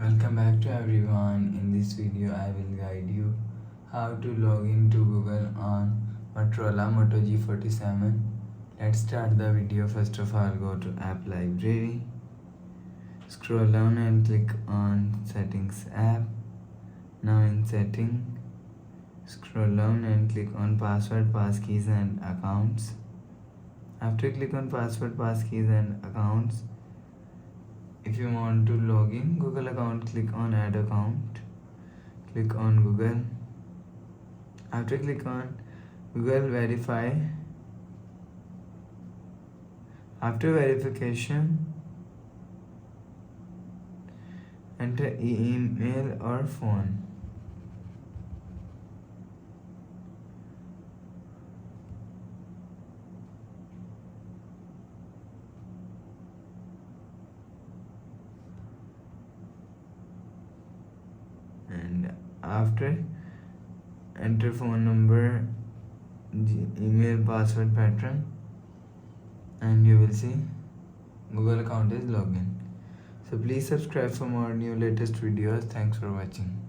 Welcome back to everyone. In this video I will guide you how to log into Google on Motorola Moto G47. Let's start the video. First of all, go to App Library, scroll down and click on Settings app. Now in Setting, scroll down and click on Password, Passkeys and Accounts. After click on Password, Passkeys and Accounts, if you want to log in Google account, click on Add Account. Click on Google. After click on Google Verify. After verification, enter email or phone. And after enter phone number, email, password pattern, and you will see Google account is logged in. So please subscribe for more new latest videos. Thanks for watching.